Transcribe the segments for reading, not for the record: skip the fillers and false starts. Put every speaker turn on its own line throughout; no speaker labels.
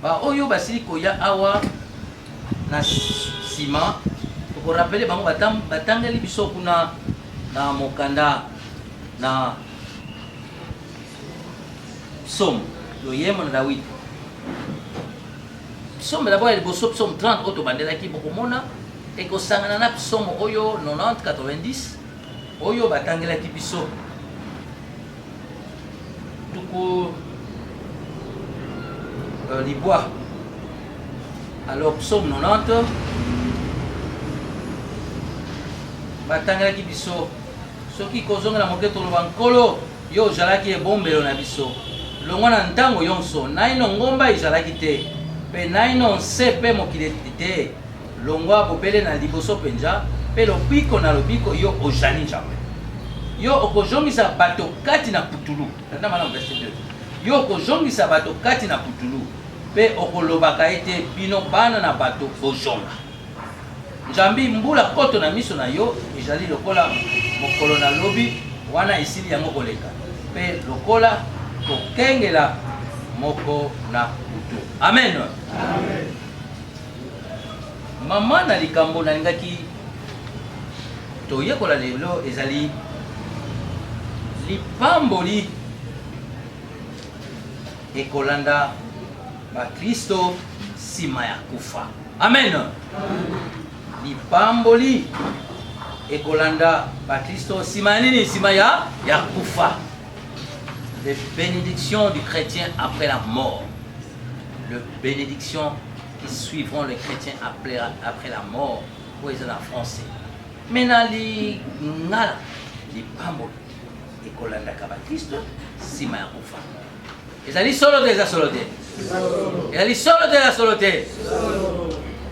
Ba oyo basili koya awa na sima ko rappeler bango batangeli biso kuna na mokanda na Psaume lo yemo na David. Psaume d'abord il bosso Psaume 30 oto bandela ki bokomona e ko sangana na Psaume oyo 90 90 oyo batangela ki biso tuko Libois. Alors Psaume 90 batangela ki biso soki kozonga na moketo lo bankolo yo jalaki e bombelo na biso longo na ntango yonso naino ngomba izalaki te pe naino nse pe mokili te longo abopele na liboso penza pe lobiko na lobiko yo ojani jambe yo okozongisa bato kati na putulu tanda mana verset 2 yo okozongisa bato kati na putulu pe okolobaka ete bino bana na bato bozonga njambi mbula koto na miso na yo ezali lokola mokolo na lobi wana esili yango koleka pe lokola kokengela moko na butu. Amen. Amen. Mama na likambo na lingaki toyekola lelo ezali lipamboli ekolanda ba Kristo sima ya kufa. Amen. Lipamboli ekolanda ba Kristo sima nini sima ya kufa. Les bénédictions du chrétien après la mort. Les bénédictions qui suivront les chrétiens après la mort. Pour les en français. Maintenant, les ngala, les pambol, et kolanda kaba Christ, si ma yakufa. Ils allaient solo de la soloté. Ils allaient solo de la soloté.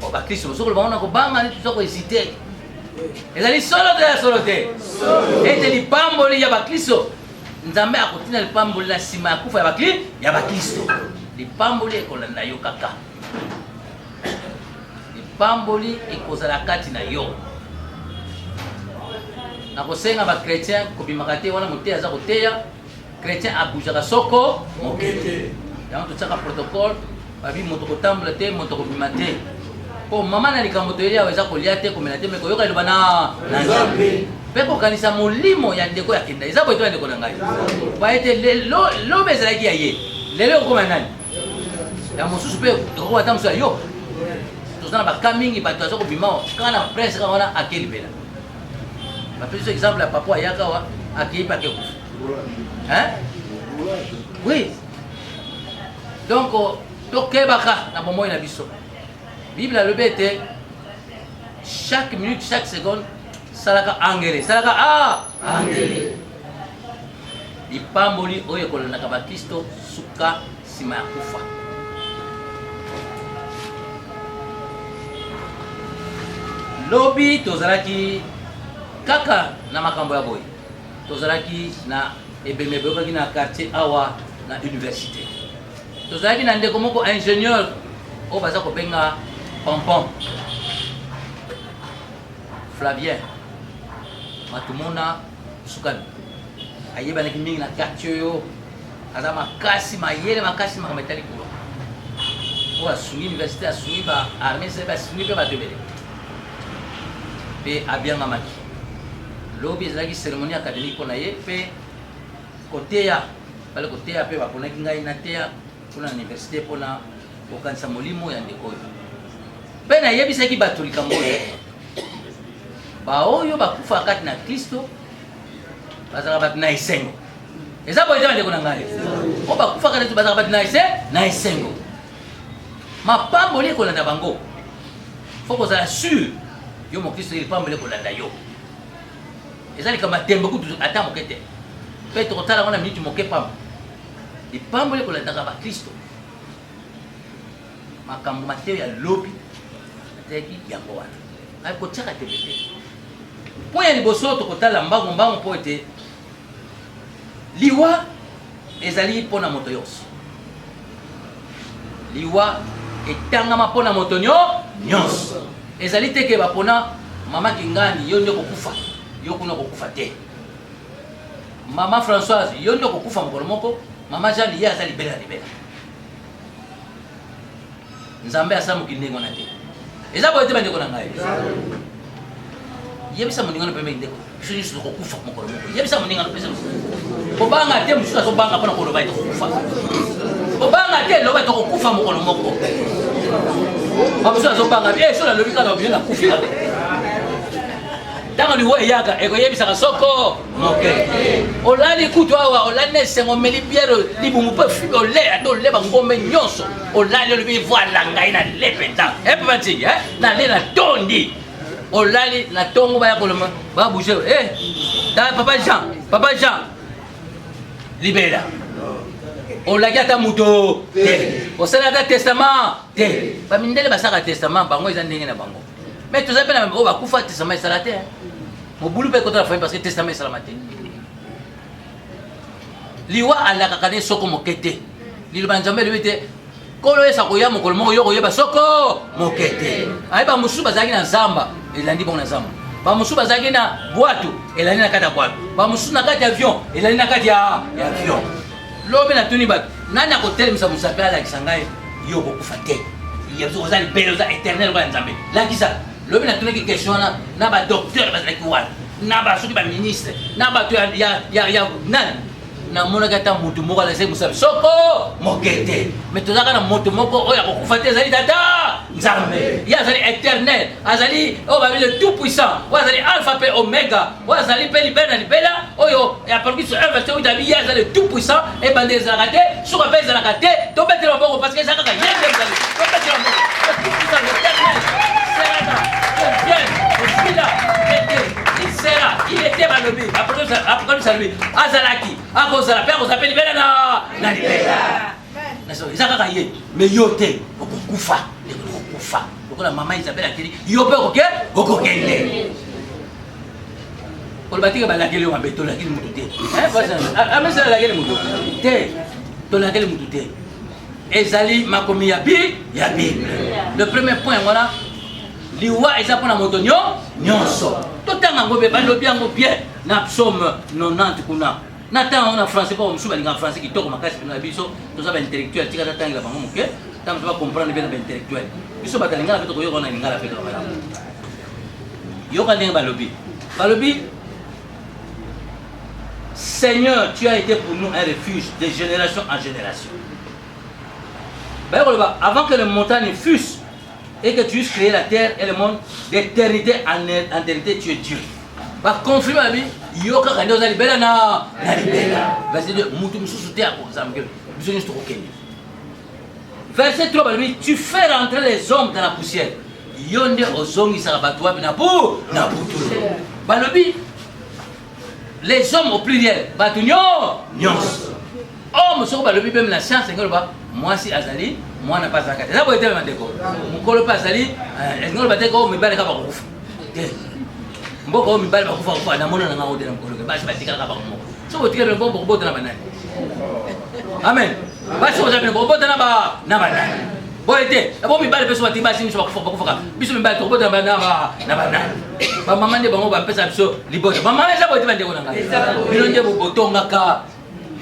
Oh, bah Christ, vous savez, on a banga, tout ça qu'on hésité. Ils allaient solo de la soloté. Et les pambol, il y a ba Christ. Nzambe akotina lipamboli na sima ya kufa ya bakristo lipamboli ekolanda yo kaka lipamboli ekozala kati na yo nakosenga bakretien kobimaka te wana moteya aza koteya chrétien abujaka soko mokete yango totiaka protocole babi moto kotambola te moto kobima te po mama na likambo toyeli awa eza kolia te komela te me koyoka eloba na nzambe pe kokanisa molimo ya ndeko ya kenda eza boyeto ya ndeko na ngai baete lobe ezalaki ya ye lelo ekokoma nani ya mosusu mpe ekokoma ata mosusu ya yo toza na baka mingi bato aza kobima kaka na prince kaka wana ake libela bapesi so exemple ya papa ayaka awa akei mpe ake kufa oui donc tokebaka na bomoi na biso Bible alobi ete chaque minute chaque seconde salaka angele salaka angele lipamboli oyo ekolandaka bakristo suka nsima ya kufa lobi tozalaki kaka na makambo ya boye tozalaki na ebembe boyokaki na quartier awa na université tozalaki na ndeko moko ingénieur oyo baza kobenga Pompon Flavien matumona sukani ayebanaki mingi na quartier oyo aza makasi mayele makasi makambo etali kulo oyo asungi université asungi ba armée sebe asungi mpe bato ebele mpe abiangamaki lobi ezalaki cérémonie académique mpo na ye mpe koteya bale koteya mpe baponaki ngai nateya kuna na université mpona kokanisa molimo ya ndeko oyo mpe nayebisaki bato likambo oyo baoyo bakufa kati na Kristo bazalaka bato na esengo eza boye te bandeko na ngai o bakufa kati bazalaka bato na esengo mapamboli ekolanda bango fo kozala sur yo mokristo lipamboli ekolanda yo eza likambo tembe kutu ata moke te mpe tokotala ngo na miniti moke pamba lipamboli ekolandaka bakristo makambo mateo ya lobi ateki yango wana ali kotiaka tembe te mpo ya liboso tokotala mbango mpo ete liwa ezali mpo na moto nyonso liwa etangama mpo na moto nyonso ezali te ke bapona mama kingani yo nde kokufa yo kuna kokufa te Maman Françoise, yondo kokufa mokolo moko, Maman Jeanne ye aza libela libela. nzambe asa mokili ndenge wana te eza boye te bandeko na ngai yebisa moninga no pembe ndeko biso nyonso tokokufa mokolo moko yebisa moninga no pesa kobanga te mosusu azobanga mpona koloba ete kokufa kobanga te loba tokokufa mokolo moko bamosusu azobanga so nalobi kaka babino nakufi ntango liwa eyaka ekoyebisaka soko moke olali kutu awa olali na esengo omeli biere libumu mpe fibe ole ate oleba ngombe nyonso olali olobi voila ngai na le mpenza epepa ntiki na le na tondi olali na tongo baya koloma babouge papa Jean libera olaki ata moto te osali ata testament te bamindele basaka testament bango eza ndenge na bango mais toza mpe na oyo bakufa testament esala te mobulu mpe ekota na famille parce que testament esalama te liwa alakaka ne soko moke te liloba nzambe elobi te kolo esa koya mokolo moko yo koyeba soko moke te ayeba mosusu bazalaki na zamba elandi bongo na zamba bamosusu bazalaki na bwatu elandi na kati ya bwatu bamosusu na kati ya avion elandi na kati ya avion lobi natuni bato nani akotelemisa mosapi alakisa ngai yo kokufa te oza libele oza éternel okoya nzambe lakisa lobi natunaki question wana na badocteur bazalaki wana na basoki baministre na bato ya nani namonaki ata motu moko alakisaki mosapi soko moke te mais tozalaka na moto moko oyo akokufa te ezali tata nzambe ye azali éternel azali oyo babi le tout puissant oyo azali alpha mpe omega oyo azali mpe libela na libela oyo apocalypse 1 verset 8 abi ye azali le tout puissant ebande ezalaka te soki mpe ezalaka te tobetela maboko parce que eza kaka ye nde ezali tobetela maboko le tout puissant l'éternel seraka bien osila ete il sera il était balobi apocalypse alobi azalaki akozala mpe akozala mpe libela na libela eza kaka ye mais yo te okokufa okokufa lokola mama Isabelle akeli yo mpe okokende oloba tika balakeli yo mabe tolakeli mutu te amesala lakeli mutu te tolakeli mutu te ezali makomi ya bible le premier point wana liwa eza mpona moto nyonso totanga yango mpe balobi yango bien na psaume 90 kuna na ntango yango na français mpo mosusu balingaka français kitoko makasi pena na biso toza baintellectuel tika tatangela bango moke ntango toza bacomprendre mpe na baintellectuel biso bato alingala mpe tokoyoka na lingala mpe kaka malamu yoka ndenge balobi Seigneur, tu as été pour nous un refuge de génération en génération. Avant que les montagnes fussent et que tu eusses créé la terre et le monde, d'éternité en éternité, tu es Dieu. Confirme la vie, yoka kandi ozali bela na libela. Verset 2, mutu mususu te akozamke. Biso nyonso tokokende. Verset 3 balobi, tu fais rentrer les hommes dans la poussière. Yonde ozongisaka bato wapi na putulu. Balobi les hommes au pluriel, bato nyonso. Homme soko balobi même la science ngoloba mwasi azali mwana pa zakate. Eza boye te mandeko. Mukolo pa azali ngoloba te ko mibale ka bakufa. Mboko oyo mibale bakufa na mona na ngao de na mukolo. Basi batikala ka bakumo. Soko tikala mboko bota na banani. Amen. Basi oza bino bota na banani. Boye te, abo mibale peso batimba sinso bakufa. Biso mibale to bota na banani. Ba mama nde bango ba pesa biso libota. Ba mama eza boye te bandeko na ngai. Bino nde botonga ka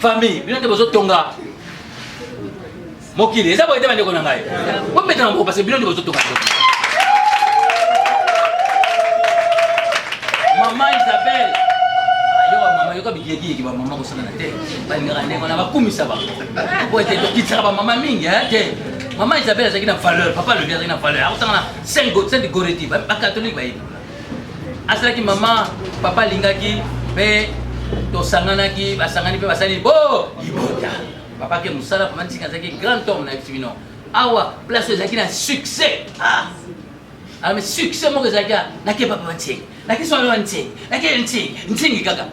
famille, bino nde bozotonga mokili. Eza boye te bandeko na ngai. Bo metana mboko parce que bino nde bozotonga. Mama Isabelle mama yoka biyeki ba mama ko sana te balingaka ndenge na bakumisa ba ko ete dokitsa ba mama mingi te mama Isabelle azaki na valeur papa le bien azaki na valeur akosanga na 5 goreti ba catholique ba yi asalaki mama papa lingaki pe to sanganaki basangani pe basali bo libota papa ke musala papa ntika azaki grand homme na bino awa place ezaki na succès mais succès moko ezalaki nake papa ntie nake sono ntie nake ntingi kaka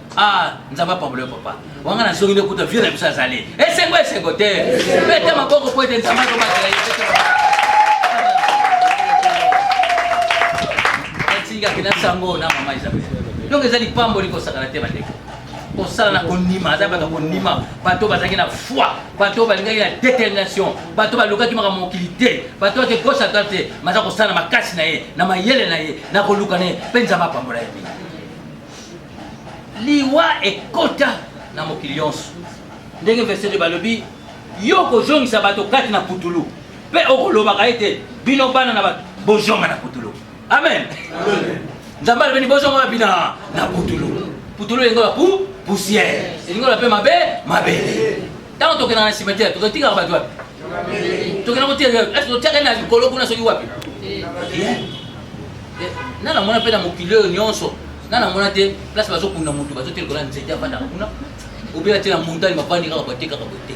nzamba pambole papa wanga na songi ndekuta vile na biso azali esengo te pete maboko po ete nzamba to makela ntinga kina sango na mama Isabelle donc ezali pamboli ko sakana te bandeko kosala na konima aza bato konima bato bazalaki na foi bato balingaki na détermination bato balukaki makambo mokili te bato ake gauche à droite te maza kosala na makasi na ye na mayele na ye na koluka na ye mpe nzambe apambola ye mingi liwa ekota na mokili nyonso ndenge verset 2 balobi yo kozongisa bato kati na putulu pe okolobaka ete bino bana na bato bozonga na putulu. Amen. Nzambe alobeni bozonga bina na putulu. Putulu engola poussière. Engola pe mabele. Tant tokena na cimetière tokotika bato wapi? Tokena kotia est-ce que totia na likolo kuna soki wapi? Nana mona pe na mokili oyo nyonso. Nana mona te place bazokunda mutu bazotia likolo nzete avanda kuna. Obela tia na montagne mapandi kaka bateka kaka bote.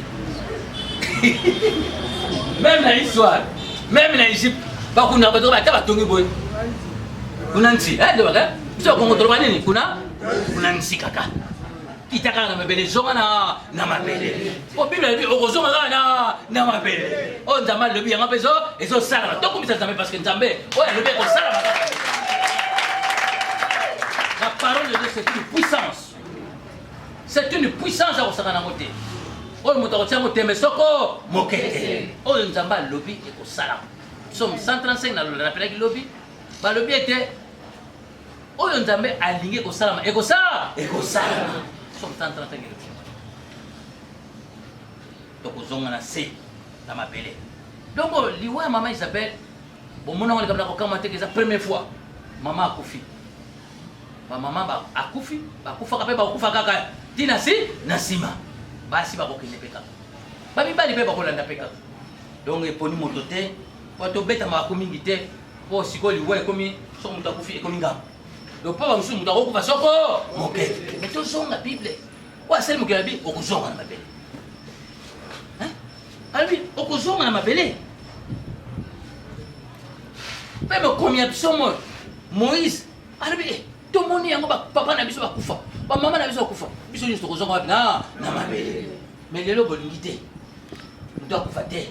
Même na histoire, même na Égypte, bakunda bato bata batongi boy. Kuna nsi, de baka. Biso Kongo toloba nini kuna nsi kaka. Kitaka na mabele zonga na mabele. O Bible dit okozonga na mabele. O Nzambe lobi yanga peso ezo sala. To komisa Nzambe parce que Nzambe o ya lobi ko sala. La parole de Dieu c'est une puissance. C'est une puissance à osaka na moté. Oyo moto akotiango tembe soko mokete. Oyo Nzambe lobi eko sala. Somme 135 na rappelaki lobi. Ba lobi ete oyo Nzambe alingi eko sala eko sala. Somme 135 lobi. Tokozonga na se na mabele. Donc liwa maman Isabelle bon mon oncle comme la commenter que c'est la première fois maman a kufi. Ba maman ba akufi, ba kufa kape ba kufa kaka. Tina si nasima. Basi bakokende peka babi bali pe bakolanda peka donc eponi moto te wato beta maku mingi te po sikoli we komi so muta kufi ekomi ngam donc pa bamusu muta kokufa soko moke mais to zonga bible wa sel mokela bi okozonga na mabele hein albi okozonga na mabele pe me combien psomo Moïse albi to moni yango ba papa na biso bakufa ba mama na biso bakufa biso nyonso tokozonga wapi na mabele mais lelo bolingi te mutu akufa te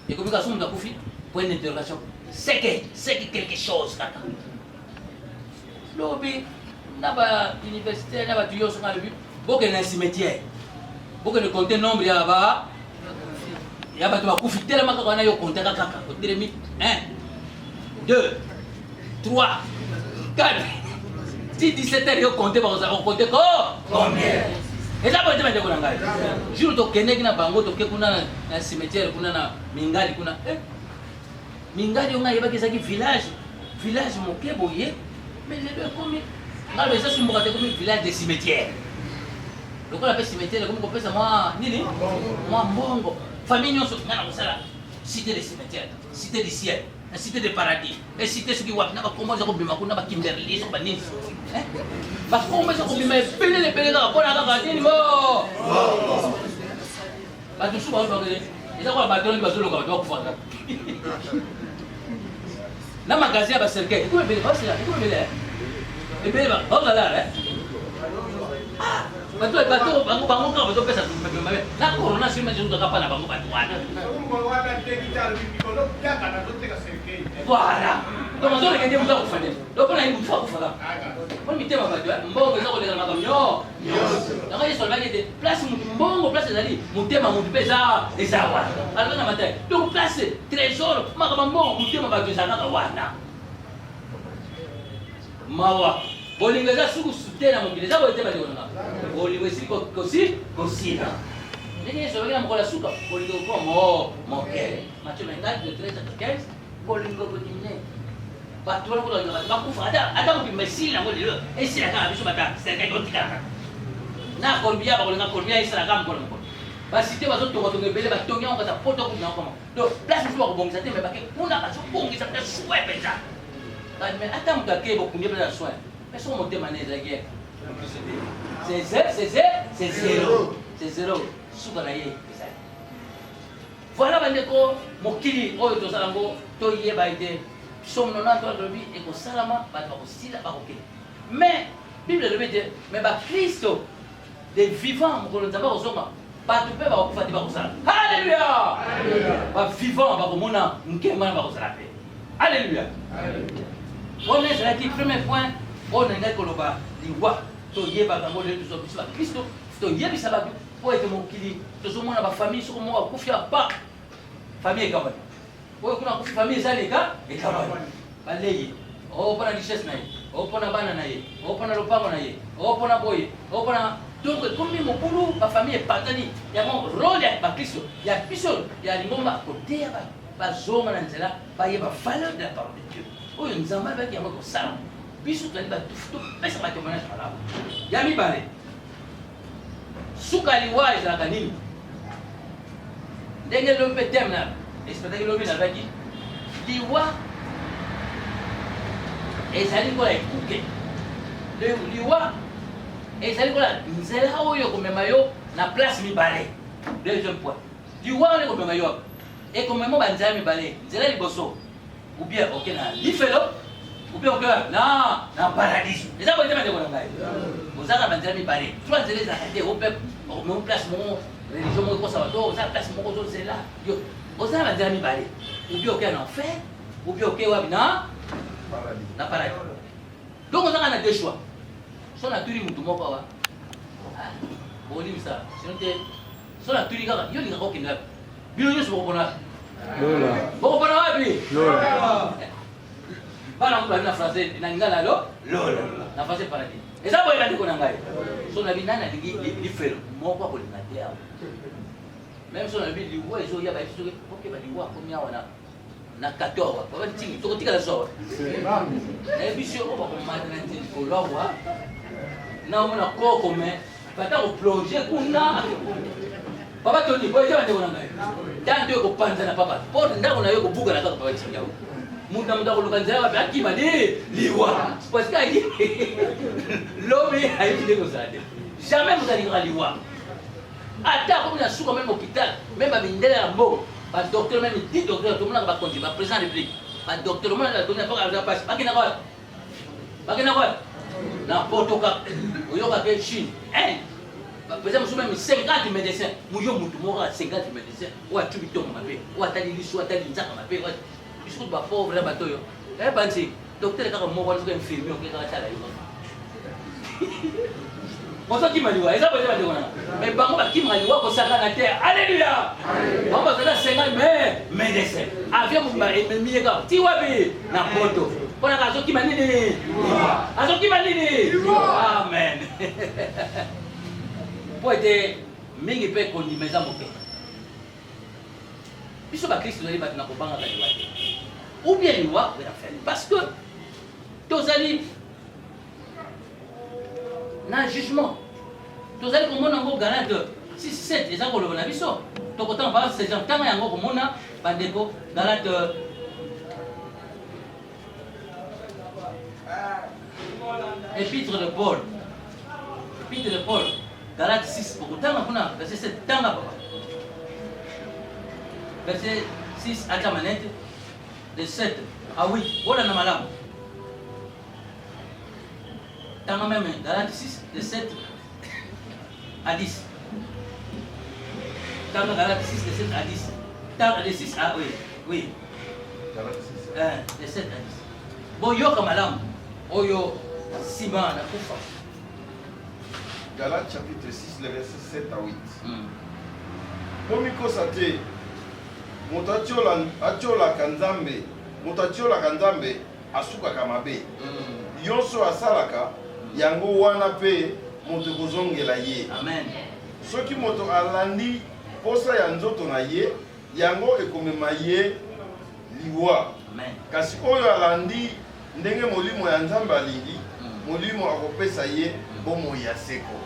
ekomi kaka so mutu akufi point d'interrogation c'est que quelque chose kaka lobi na ba université na bato nyonso nga lobi bokende na cimetière bokende compter nombre ya bato bakufi telema kaka wana yo compter kaka otelemi 1 2 3 4 si 17 heures yo compter on compter combien et ça peut être quoi ngai jour to kende kina bango to ke kuna na cimetière kuna na mingali kuna mingali on ngai bakisa ki village moke boye mais les deux comme ngai ça sumbuka te comme village de cimetière donc on appelle cimetière comme ko pesa moi nini moi mbongo famille nyonso ngana kosala cité de cimetière cité du ciel la cité de paradis et cité ce qui wa na ba comment ça ko bima kuna ba Kimberley so ba nini parce qu'on met ça comme mais belé les belé là pour la gardien mo ba tu souvent ba gele eza ko ba toni ba zolo ka ba ko fanga na magasin ba cercle ko belé ba c'est là ko belé et belé ba on là bato bango ka bato pesa tumbe na corona sima jiru ka pana bango bato wana voilà donc on doit regarder vous faire donc on a une fois pour faire on mité ba bato mbongo za ko le ngaka myo na ka yeso ba ngete place mbongo place ezali mutema mutu pesa ezawa alors na matin donc place trésor maka mbongo mutema bato ezaka wana mawa bolingo eza suku sutena mobile eza boyete bali konanga bolingo esili kosila ndenge esolaki na mokolo ya suka bolingo ko moke mathieu 24 de 13 à 15 bolingo kodimine bato balokotolinga bato bakufa ata mobima esili yango lelo esilaka na biso bata serikali otikalaka na kolbia bakolinga kolbia esalaka mokolo mokolo basite bazotongatonga ebele batongi yango kata poto kuna koma donc place mosusu bakobongisa te me bake kuna bazobongisa mpe soin mpenza mais ata moto akei bokungi mpenza soin mais son motema ne ezalaki c'est zéro suka na ye ezali voilà bandeko mokili oyo tozala yango toyeba ete somme 90 alobi ekosalama bato bakosila bakokende mais bible elobi ete mais bakristo de vivant mokolo nzambe akozonga bato mpe bakokufa te bakosala alleluya bavivant bakomona nkemana bakosala mpe alleluya wana ezalaki premier point oyo nalingaki koloba liwa toyebaka yango lelo tozo biso bakristo toyebisa bato po ete mokili tozomona bafamille soko moko akufi apa famille ekambani oyo kuna akufi famille eza leka ekambani balei oo mpona richesse na ye oo mpona bana na ye oo mpona lopango na ye oo mpona boye oo mpona Donc comme mon boulot, ma famille est partenue. Il y a mon rôle, il y a ma Christ, il y a Bishop, il y a les moments à côté, il y a zoma nanzela, il y a la valeur de la parole de Dieu. Oh, nous avons avec qui comme ça. Bishop, il y a tout, mais ça va témoigner sur la. Il y a mi balé. Soukaliwa est la canine. Dès que l'homme peut terminer, espérez que l'homme est avec qui. Liwa. Et ça dit quoi, écoutez. Liwa. Et ça dit quoi, nous allons au comme maillot, na place mi balé. Deuxième point. Liwa, on est comme maillot. Et comme moi, on mi balé. Nous allons les bosso. Ou bien, ok, na l'ifelo. Ou bien, ok, na paradis. Et ça, vous avez dit, vous avez mi balé. Soit vous allez arrêter au peuple, on place mon religion, mon conservateur, on place mon autre, c'est là. Vous avez mi balé. Ou bien, ok, en enfer. Ou bien, ok, na paradis. Donc, on a deux choix. Soit on a tout le monde, on dit ça. Soit on a tout le monde, il y a des gens qui n'ont pas. Vous comprenez? Bana mtu na français na ngala lo na français paradis. Et ça boy ngati kona ngai. So na binana li felo moko ko ngati ya. Même so na bi li wo ezo ya ba ezo OK ba li wo ko mia wana na 14 ba ba tingi to tika la so. Na bisio ko ba ko mata na tingi ko lo wa. Na mo na ko ko me ba ta ko plonger kuna. Papa Tony boy ja ndeko ngai. Dan ndio ko panza na papa. Po ndako na yo ko buga na ka papa tingi yao. Muda kuluka nzela wapi akima ni liwa parce que ayi l'homme ayi de kozade jamais vous allez liwa ata comme na suka même hôpital même ba mindela mbo ba docteur même dit docteur tout le monde va conduire ba président de république ba docteur même la donner pas la passe bakina quoi na potoka oyoka ke Chine par exemple même 50 médecins mujo mutu mora 50 médecins ou atu bitongo mabe ou atali liso atali nzaka mabe je suis pas pauvre là bateau yo eh banzi docteur kaka mo wana infirmier on kaka tala yo moto ki maliwa eza ba de wana mais bango ba ki maliwa ko saka na terre alléluia on va faire 50 mais médecin avion mo ba ennemi ka ti wabi na poto pona ka zo ki manini azo ki manini amen poete mingi pe ko ni meza moke biso ba Christ zali ba na ko banga ka liwa ou bien liwa parce que tozali na jugement tozali komona ngo Galate 6:7 eza ko lobana biso tokotanga ba ces gens tanga yango komona bandeko Galate épître de Paul Galate 6 pokotanga kuna verset 7 tanga papa verset 6 à manette de 7 à 8. Voilà na malamu. Tanga même Galate 6 de 7 à 10. Tanga Galate 6 de 7 à 10. Tanga de 6 à oui.
Galate 6.
De 7 à 10. Bon yoka malamu. Oyo Simon na kufa.
Galate chapitre 6 le verset 7 à 8. Pomiko sate moto atiolaka nzambe asukaka mabe yonso asalaka yango wana mpe moto kozongela ye.
Amen.
Soki moto alandi posa ya nzoto na ye yango ekomema ye liwa.
Amen.
Kasi oyo alandi ndenge molimo ya nzambe alingi molimo akopesa ye bomoi ya seko.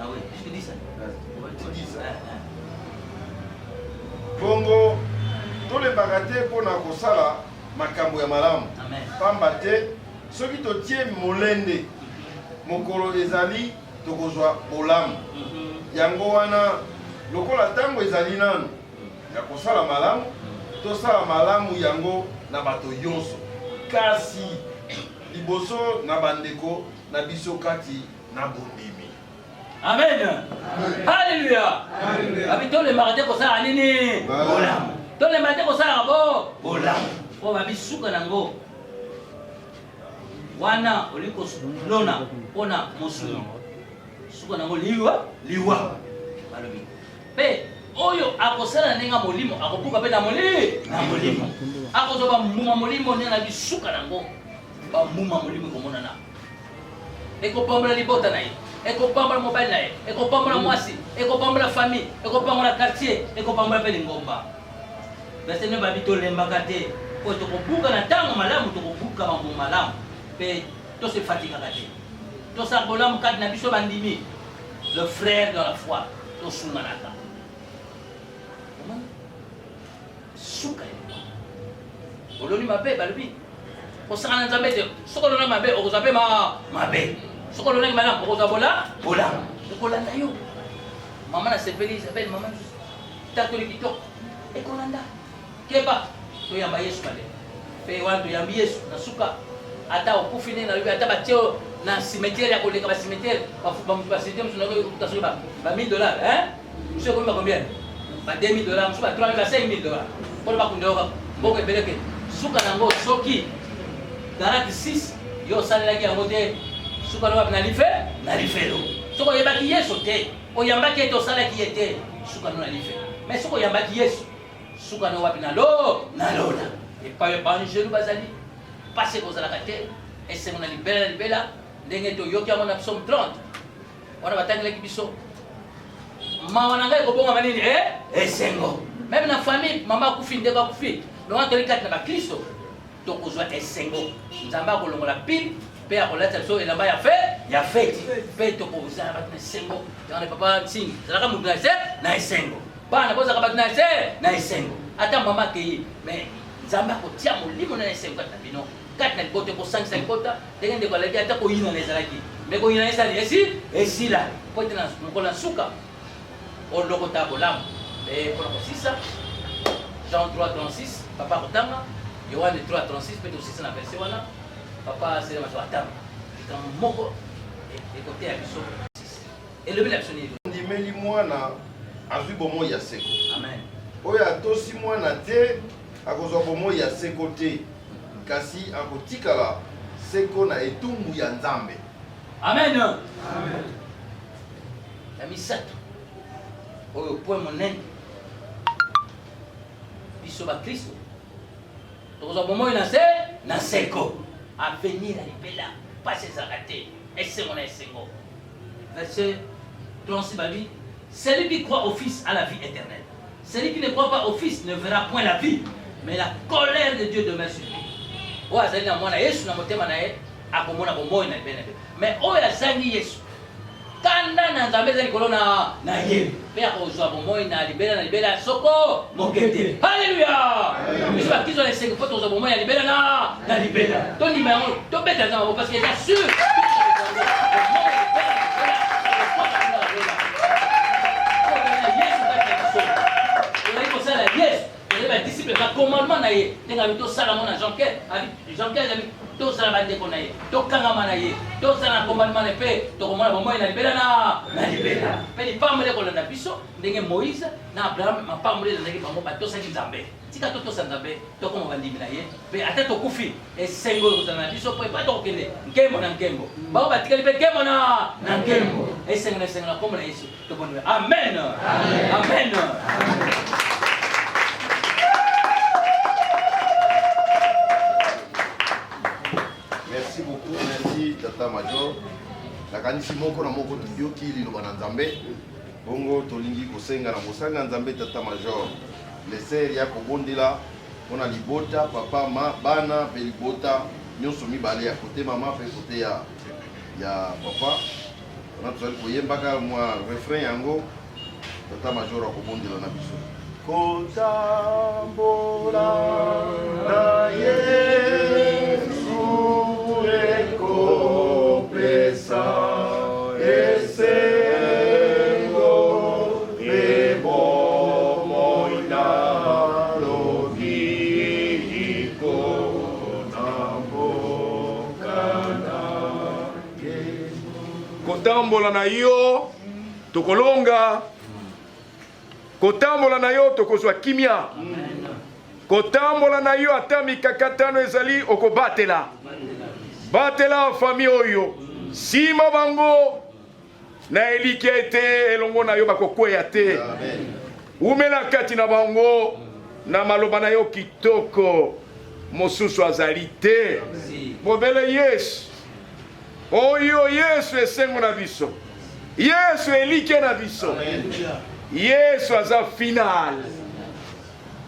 Ah oui, je dis ça.
Tu dis ça. Bongo tolembaka te mpona kosala makambo ya malamu. Pamba te soki totie molende mokolo ezali tokozwa bolamu. Yango wana lokola ntango ezali nanu ya kosala malamu tosala malamu yango na bato nyonso kasi liboso na bandeko na biso kati na bondimi.
Amen. Alléluia. Abi tole marate ko sala nini? Bolam. Tole marate ko sala bo bolam. Po babi suka nango. Wana oliko lona pona musulu. Suka nango liwa. Balobi. Pe oyo akosala nenga molimo akobuka pe na molimo. Akozoba muma molimo nenga bisuka nango. Ba muma molimo komona na. Eko pamela libota na ye. ekopambola mobali na ye, ekopambola mwasi, ekopambola famille, ekopambola quartier, ekopambola pe lingomba. Verset 9 babi tolembaka te po tokobuka na ntango malamu tokobuka mambo malamu pe tose fatigaka te. Tosala bolamu kati na biso bandimi, le frère dans la foi tosunganaka. Suka ye oloni mabe balobi osakana nzambe te soko olona mabe okozwa mpe mabe soko olonaki malamu okozwa bolamu ekolanda yo. Mama nasepeli Isabelle mama tatoli kitoko ekolanda keba toyamba Yesu bale mpe wana toyambi Yesu na suka ata okufi nde nalobi ata batie na cimetière ya koleka bacimetière bacimetière mosu nakotasoki ba $1000 mosu ekomi ba combien ba $2000 mosu ba $3000 ba $5000 mpona bakundeoka mboko ebeleke suka nango soki garati 6 yo osalelaki yango te suka no wapi na lifelo soki oyebaki Yesu te oyambaki ete osalaki ye te suka no na lifelo mais soki oyambaki Yesu suka no wapi na lola epai ebangelu bazali pasi ekozalaka te esengo na libela ndenge toyoki yango na psaume 30 wana batangelaki biso mawa na ngai ekobongama nini esengo même na famille mama akufi ndeko akufi longa toli kati na bakristo tokozwa esengo nzambe akolongola pile mpe akolatisa biso elamba ya feti mpe tokozala bato na esengo yango na papa nsingi zalaka motu na esengo bana bozalaka bato na esengo ata mama akei mais nzambe akotia molimo na esengo kati na bino kati na libota ekosangisa libota ndenge ndeko alaki ata koyinana ezalaki me koyinana esali esila po ete na mokolo na suka olokota bolamu mpona kosisa Jean 3:36 papa kotanga Yohane 3:36 mpe tosisa na verset wana papa aselema so atanga likambo moko ekote ya biso elobi na biso nini
ndimeli mwana azwi bomoi ya seko
amen
oyo atosi mwana te akozwa bomoi ya seko te kasi akotikala seko na etumbu ya Nzambe
amen ya misato oyo point monene biso bakristo tokozwa bomoi na seko avenir ya libela pasi ezalaka te esengo na esengo. Verset 36 babi celui qui croit au Fils a la vie éternelle, celui qui ne croit pas au Fils ne verra point la vie mais la colère de Dieu demeure sur lui. Oyo azali na mwana Yesu na motema na ye akomona bomoi na libela mais oyo azangi Yesu kanda na Nzambe ezali likolo na ye mpe akozwa bomoi na libela soko mokete. Halleluya! biso bakristo na esengo mpo tozwa bomoi ya libela na libela tondima yango tobeta Nzambe parce que eza sûr disciple ka commandement na ye tenga to sala mona Jean-Pierre ami to sala bande ko na ye to kangama na ye to sala commandement na pe to komona bomoi na libela na libela pe ni pamele ko na biso ndenge Moïse na Abraham ma pamele na bango ba to saki Nzambe tika to Nzambe to ko mabandimi na ye pe ata to kufi esengo ko na biso pe pa to kende nkembo na nkembo ba ba tika libe nkembo na nkembo esengo na komo na Yesu to bonwe amen amen.
Merci beaucoup, merci Tata Major. La kanisi moko na moko tuyoki liloba na Nzambe. Bongo tolingi kosenga na mosanga Nzambe Tata Major. Leser ya kobondela pona libota papa bana pe libota nyonso mibale ya kote mama pe kote ya papa. On a tozali koyembaka mwa refrain yango Tata Major akobondela na biso. Kotambola na Yesu ekopesa esengo ebomoi na lobiko na mboka
kotambola na yo tokolonga kotambola na yo tokozwa kimia kotambola na yo ata mikakatano ezali okobatela batela famille oyo sima bango na eliki ete elongo na yo bakokweya te umela kati na bango na maloba na yo kitoko mosusu azali te mobele Yesu oyo Yesu esengo na biso Yesu elike na biso. Yesu aza final.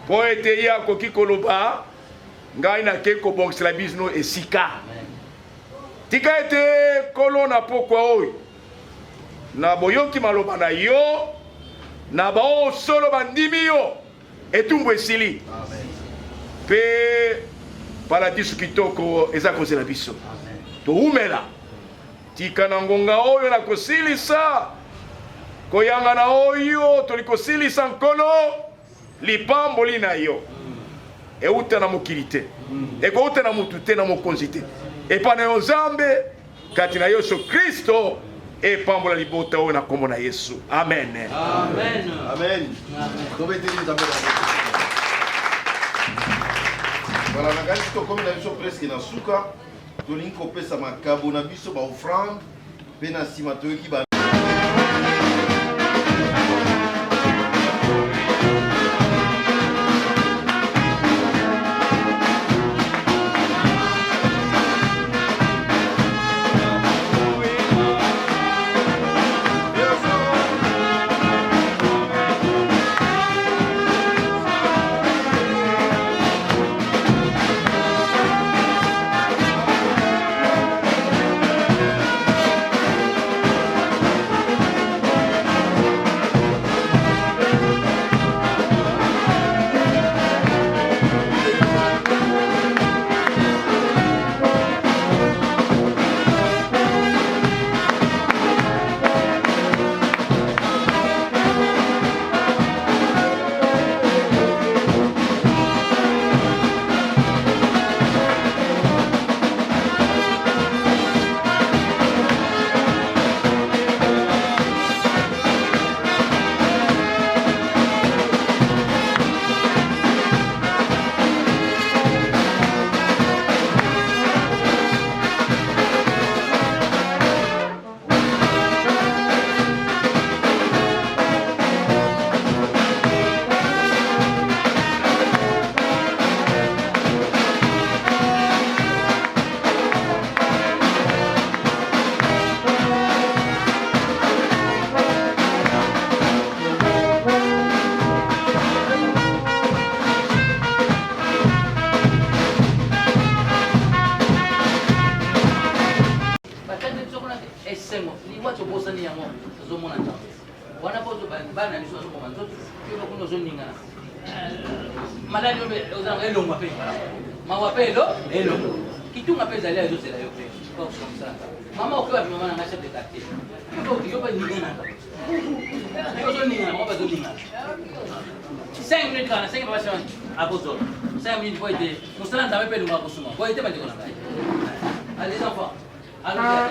Po ete ya koki koloba ngai na ke ko bongisa biso esika. Tika ete kolona pokwa oyo. Na boyoki maloba na yo na bao solo bandimi yo etumbu esili. Pe paradiso kitoko eza kozela biso. To umela. Tika na ngonga oyo na kosilisa koyanga na oyo tolikosilisa nkolo lipamboli na yo euta na mokili te ekouta na mutu te na mokonzi te epa na yo Nzambe kati na Yesu Kristo epambola libota oyo na kombo na Yesu. Amen.
Amen. Amen. Voilà, na gasi tokomi na biso presque na suka tolingi kopesa makabo na biso ba offrande pe na nsima toyoki ba
kitunga pesa leo hizo zile yote kwa kusomesana mama ukiwa mama na chef de quartier hiyo kwa ningana hiyo ningana mama bazo ningana 5 minutes kana 5 minutes hapo zo 5 minutes kwa ite musana ndawe pele ngwa kusoma kwa ite bande kona ndai allez enfants allez.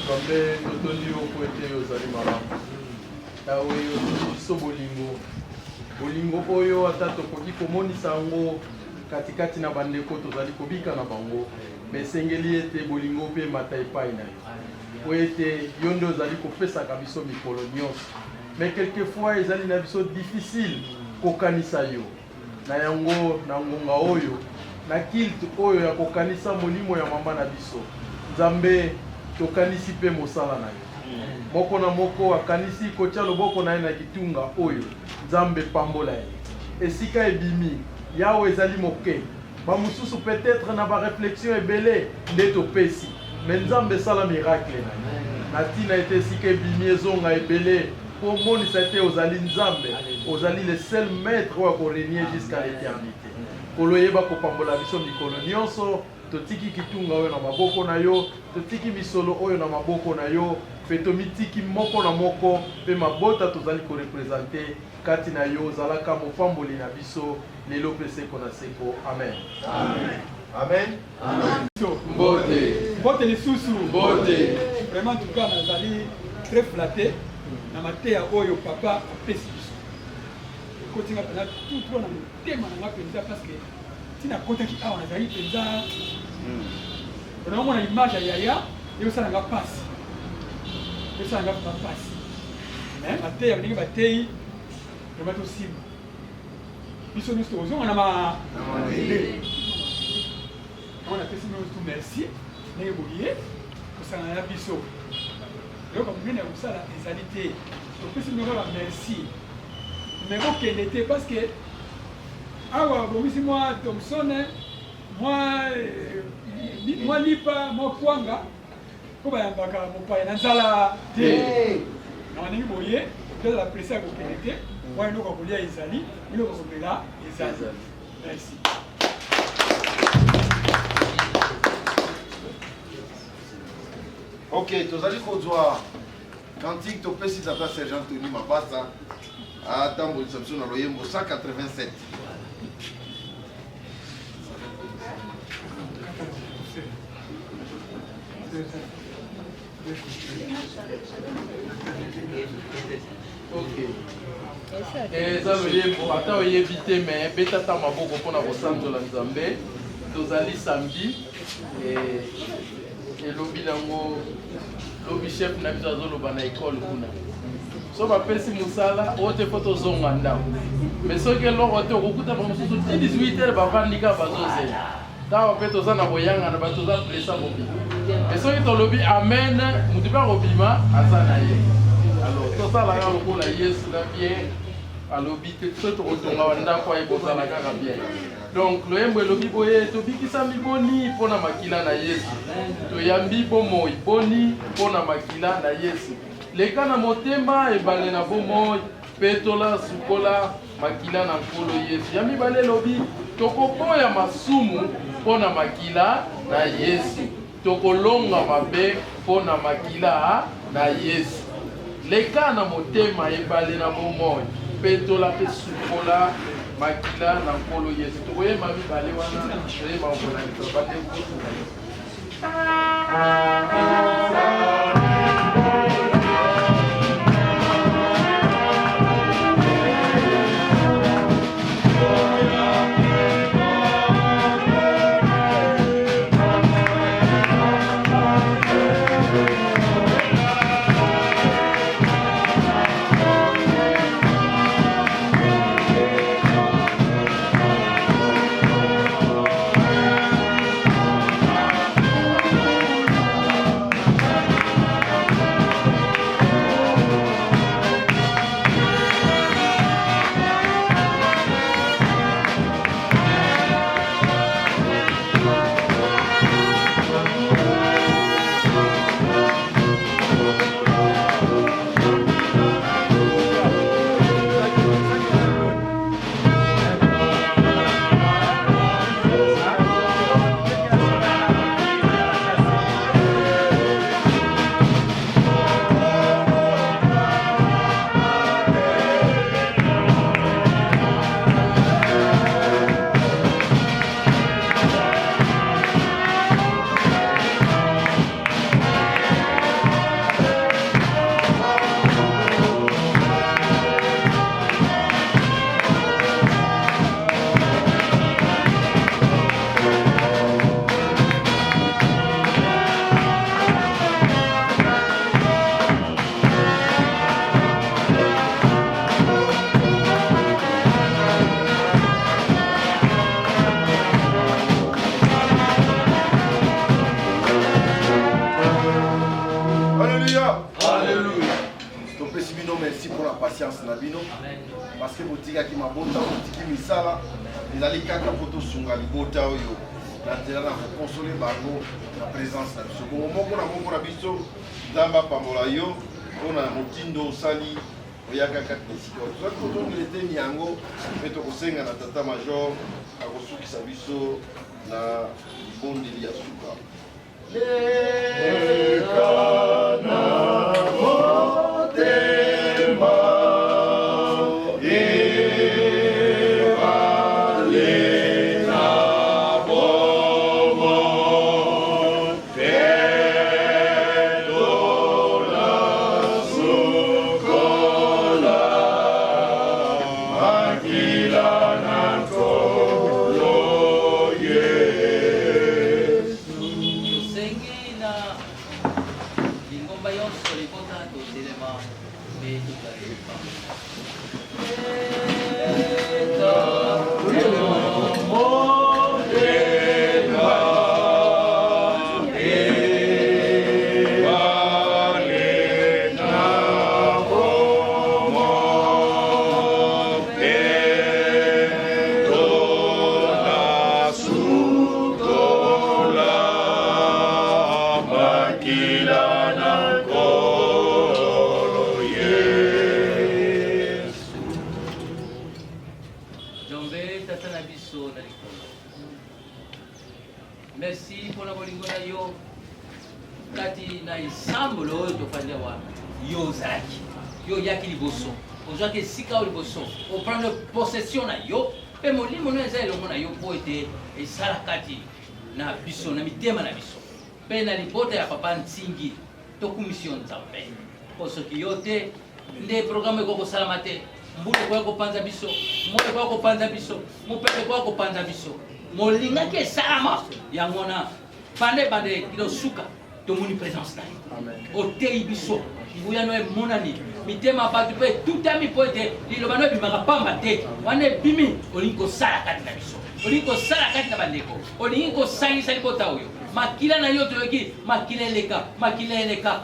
Kambe totondi okwete ozali malamu tawe otondi so bolingo oyo ata tokoki komonisa yango katikati na bandeko tozali kobika na bango mais sengeli ete bolingo pe mata epai na yo po ete yo nde ozali kopesaka biso mikolo nyonso mais quelquefois ezali na biso difficile kokanisa yo na yango na ngonga oyo na kilte oyo ya kokanisa molimo ya mama na biso Nzambe tokanisi pe mosala na yo moko na moko akanisi kotia loboko na ye na kitunga oyo Nzambe pambola ye esika ebimi yawe ezali moke bamosusu peut-être na baréflexion ebele nde topesi mais Nzambe esala miracle na ye na ntina ete esika ebimi ezonga ebele mpo monisa ete ozali Nzambe ozali le seul maître oyo akorenie jusqu'à l'éternité kolo yeba kopambola biso mikolo nyonso totiki kitunga oyo na maboko na yo totiki misolo oyo na maboko na yo pe tomitiki moko na moko pe mabota tozali korepresente kati na yo ozalaka mopamboli na biso lelo pe seko na seko amen
Amen.
Mbote lisusu vraiment en tout cas nazali très flatté na mateya oyo papa apesi biso kotinga pena tout trop na motema na nga mpenza parce que tina kotaki awa nazali mpenza onamona image ya yaya eyosala nga pasi eyosala nga pasi mais mateya balingi bateyi vraiment tosimba biso nyonso tokozonga na mabele on apesi bino tout merci ndenge boye kosangana na biso eloko monene ya kosala ezali te topesi bino kaka merci mais kokende te parce que awa bomisi mwa Thomson mwa lipa mwa kwanga po bayambaka mopaya na nzala te na ndenge boye tozala presse ya kokende te mwa eloko ya kolia ezali eloko komela ezali merci.
Ok, tozali kozwa cantique topesi tata sergent Tony Mapasa atambolisa biso na loyembo 187.
eza loyembo ata oyebi te me betata maboko mpona kosanzola Nzambe tozali samedi elobi nango lobi chef na biso azoloba na ekole kuna so bapesi mosala oyo te mpo tozonga ndako mais soki eloko te okokuta bamosusu ti 18h bavandika bazozela ntango mpe toza na koyangana bato toza plesa kobima mais soki tolobi amen motu mpe akobima aza na ye alors tosalaka lokola yesu na bien alobi te so tokotonga bandako aye kozala kaka bien donc loyembo elobi boye tobikisami boni mpona makila na yesu toyambi bomoi boni mpona makila na yesu leka na motema ebale na bomoi petola sukola makila na nkolo yesu ya mibale elobi tokoboya masumu mpona makila na yesu tokolonga mabe mpona makila na yesu leka na motema ebale na bomoi petola pe sukola makila na nkolo yesu tokoyema mibale wana toyema okolangisa bande kutu na yesu.
topesi bino merci pour la patience na bino parce que botikaki mabota botiki misala ezali kaka po tosunga libota oyo na nzela na kokonsole bango na présence na biso bongo moko na biso nzambe apambola yo mpona motindo osali oya kaka esika soki tozongela eteni yango mpe tokosenga na tata major akosukisa biso na libondeli ya suka
Merci pour la bolingo na yo kati na ensemble oyo tofandi wana yo ozalaki yo yaki liboso ozwaki esika oyo liboso oprendre possession na yo mpe molimo no eza elongo na yo mpo ete esala kati na biso na mitema na biso mpe na libota ya papa ntingi tokumisi yo nzambe mpo soki yo te nde programme ekoki kosalama te mbula ekoki kopanza biso moto ekoki kopanza biso mopepe ekoki kopanza biso molingaki esalama yango na bande kino suka tomoni présence na yo oteyi biso nguya no emonani mitema bato mpe tutami mpo ete liloba no ebimaka pamba te wana ebimi olingi kosala kati na biso olingi kosala kati na bandeko olingi kosangisa libota oyo makila na yo toyoki makila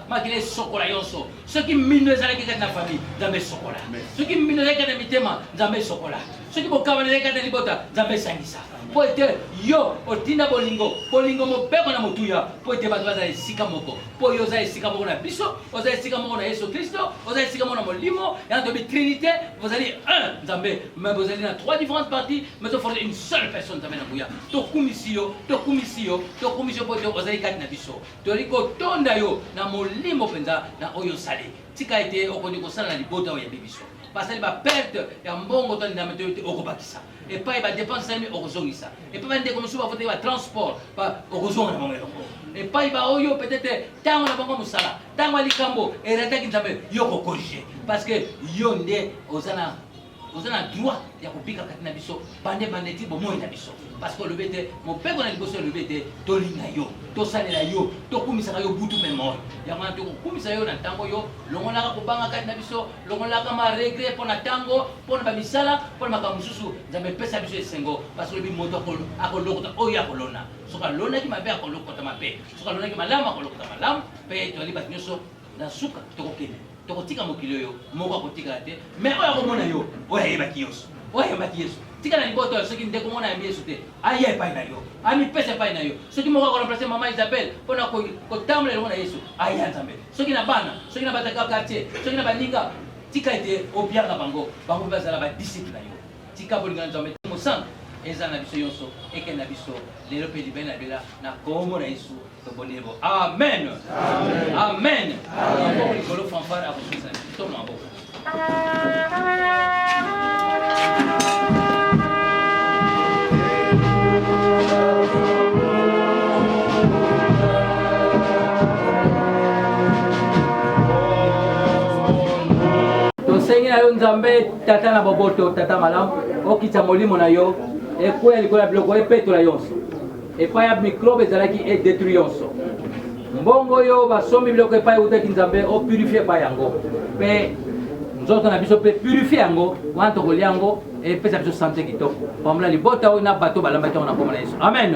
makila esokola yonso soki mino ezalaki kati na famille nzambe esokola soki mino ezalaki kati na mitema nzambe esokola soki bokabana ezalaki kati na libota nzambe esangisa mpo ete yo otinda bolingo mobeko na motuya mpo ete bato bazala esika moko mpo yo oza esika moko na biso oza esika moko na yesu kristo oza esika moko na molimo yana toyebi trinité bozali un nzambe mais bozali na trois différentes parties mais toforce une seule personne nzambe na nguya tokumisi yo mpo ete ozali kati na biso toyali kotonda yo na molimo mpenza na oyo osali tika ete okondi kosala na libota oyo yabi biso basali baperte ya mbongo to ndambe to ete okobakisa epai badepense salimi okozongisa epai bandeko mosusu bafotaki batransport okozonga na bango elongo epai baoyo peut-être ntango na bango mosala ntango ya likambo eretaki nzambe yo kokorige parce que yo nde oza na droit ya kobika kati na biso bande ti bomoi na biso parce que olobi ete mopeko na liboso olobi ete tolinga yo tosalela yo tokumisaka yo butu mpe moi yango wana tokokumisa yo na ntango yo longolaka kobanga kati na biso longolaka maregret mpo na ntango mpo na bamisala mpo na makambo mosusu nzambe epesa biso esengo parce que olobi moto akolokota oyo akolona soki alonaki mabe akolokota mabe soki alonaki malamu akolokota malamu mpe toyali bato nyonso na suka tokokende tokotika mokili oyo moko akotikala te mais oyo akomona yo oyo ayebaki yesu tika na libota oyo soki ndeko mona yambi yesu te aya epai na yo amipesa epai na yo soki moko akoremplace mama isabelle mpona kotambola elongo na yesu aya nzambe soki na bana soki na bataka quartier soki na baninga tika ete obianga bango mpe bazala badisiple na yo tika bolinga na nzambe mosantu eza na biso nyonso ekende na biso lelo mpe libele na bela na kombo na yesu tobondeli bo amen amen maboko likolo fanfare akosukisa to maboko tosengi na yo nzambe tata na boboto tata malamu okitisa molimo na yo ekweya likolo ya biloko epetola yonso epai ya mikrobe ezalaki edetruire yonso mbongo oyo basombi biloko epai eutaki nzambe opurifie epai yango mpe nzoto na biso mpe purifie yango wana tokolia yango epesa biso sante kitoko pambola libota oyo na bato balambaki yango na kombo na yesu amen.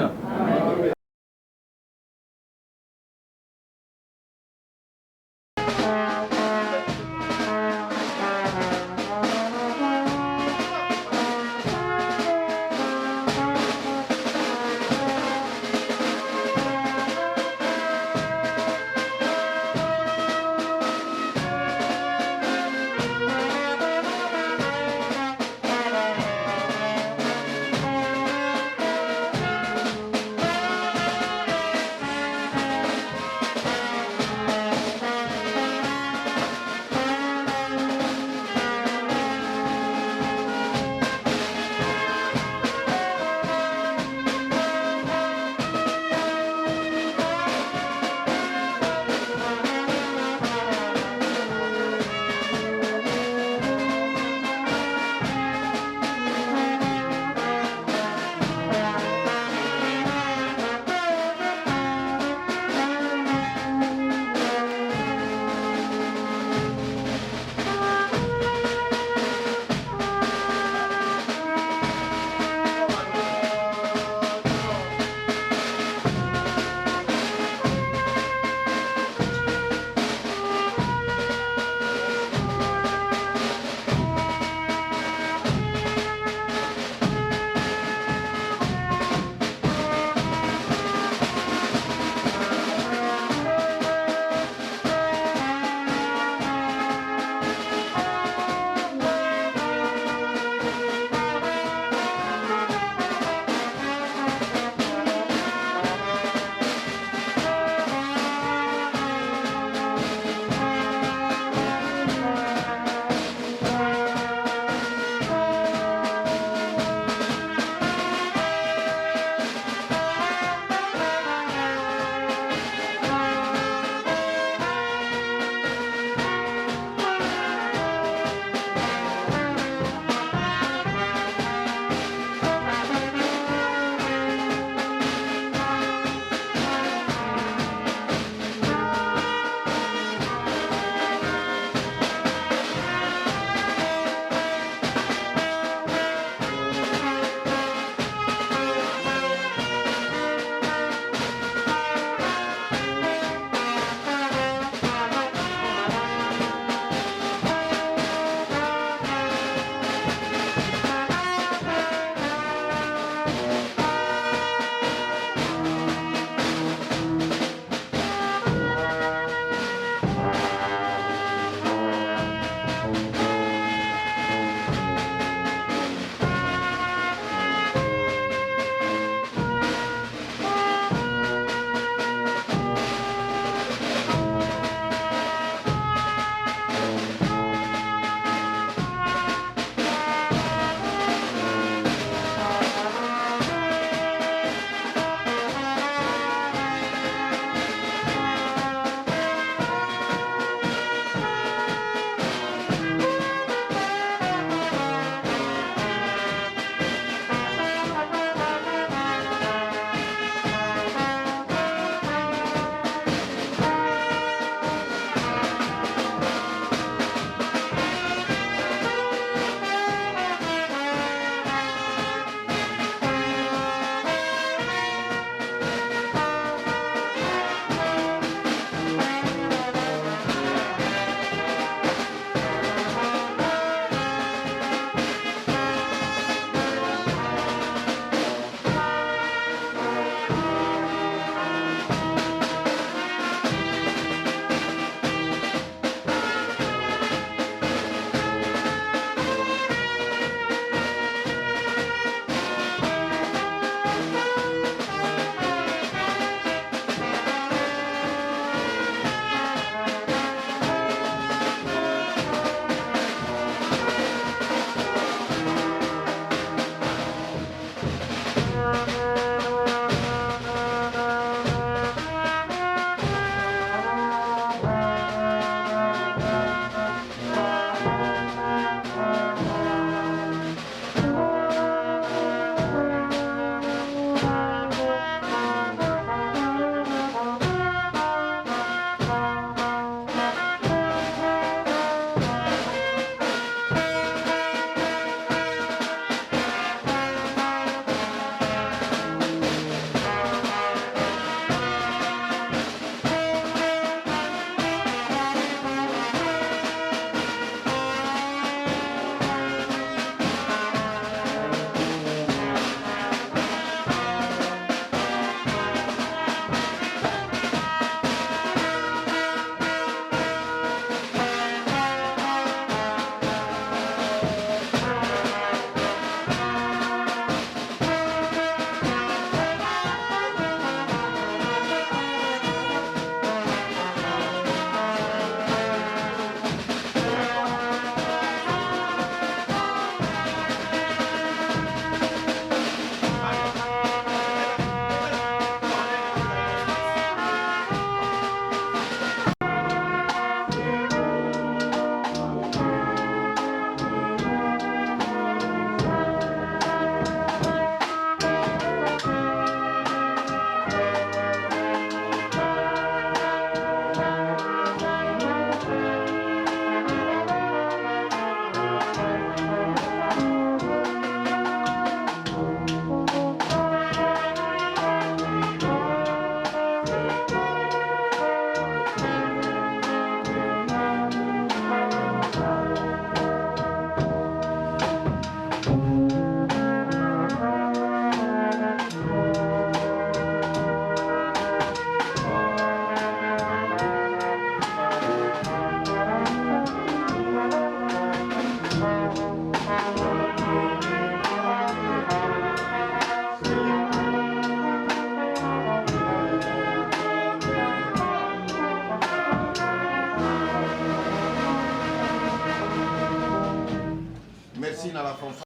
Merci à la fanfare.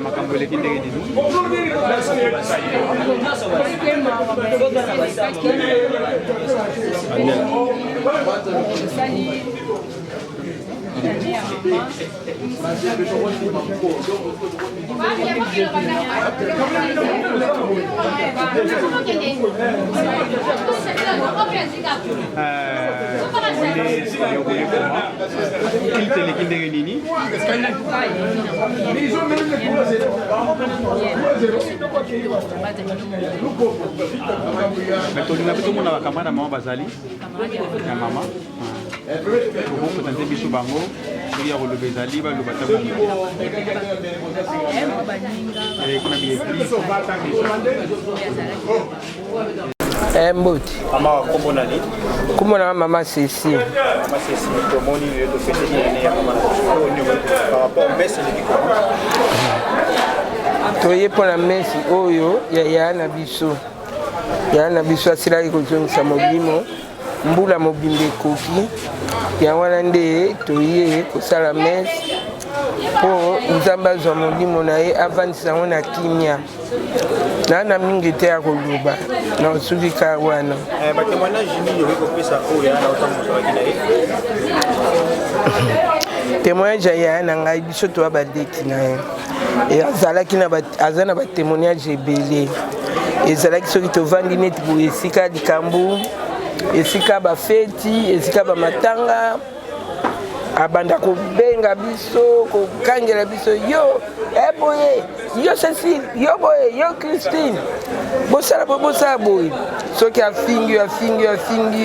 makambo eleki ndenge nini eleki ndenge nini tolinga mpe tomona bakamara na mama bazali ya mama okopresente biso bango soki ya koloba ezali baloba ta kuna bieglise
Mboti.
mama kombo nani
Kumona mama Ceci.
mama Ceci tomoni yo tofete nini ya mama par rapport au messe eleki koma
Toye pona mesi oyo ya yana biso. Yana biso asilaki kozongisa molimo mbula mobimba ekoki ya wana nde toye kosala messe mpo nzambe azwa molimo na ye avandisa yango na kimia na mingi te ya koloba na osuki ka wana témoignage ya na ngai biso toya badeki na ye aza na batémoignage ebele ezalaki soki tovandi neti boye esika likambo esika bafeti esika bamatanga abanda kobenga biso kokangela biso yo boye yo Cécile yo boye yo Christine bosala boye soki afingi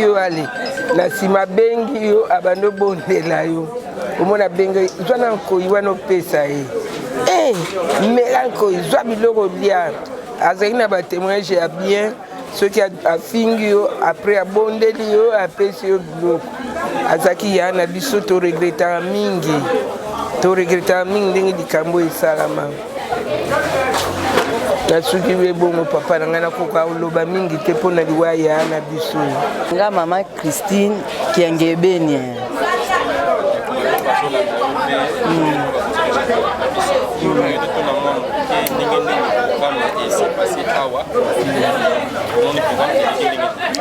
yo ale na nsima bengi yo abanda obondela yo omona bengi zwa na nkoi wana opesa ye mela nkoi zwa biloko lia azalaki na batémoignage ya bien soki afingi yo après abondeli yo apesi yo biloko azalaki ya na biso toregretaka mingi ndenge likambo esalama nasuki we bongo papa na ngai nakoka oloba mingi te mpo na liwa ya na biso
nga mama Christine Kiangebeni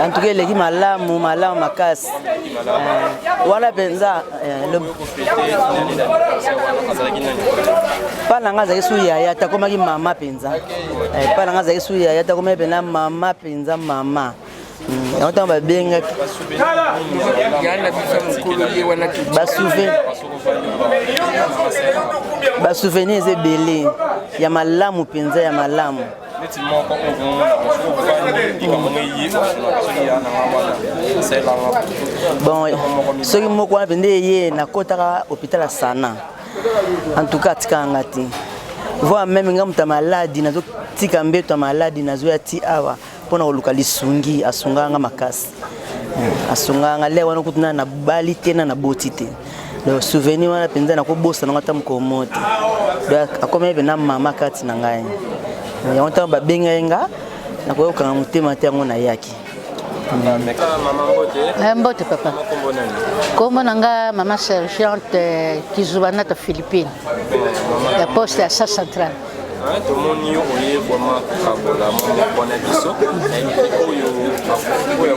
antuke eleki malamu makasi wana mpenza mpa na nga azalaki su yaya takomaki mama mpenza mpa na nga azalaki su yaya takomaki mpena mama mpenza mama yango ntango babengaki basouvenir eza ebele ya malamu mpenza ya malamu bon soki moko wana mpenza eye nakotaka hôpital ya Sana en tout cas atikanga te voa meme nga moto ya maladi nazotika mbeto ya maladi nazoya ti awa mpona koluka lisungi asunganga makasi asunganga le wana kutuna na bali te na boti te le souvenir wana mpenza nakobosa nango ata mokomo te akoma ebe na mama kati na ngai yango ntango babengai nga nakoyokanga motema te yango nayaki
mbote papa kombo na nga mama sergente Kizubanata Philippine ya poste ya sa centrale
tomoni yo oye vraiment kabola mwana biso oyo oyo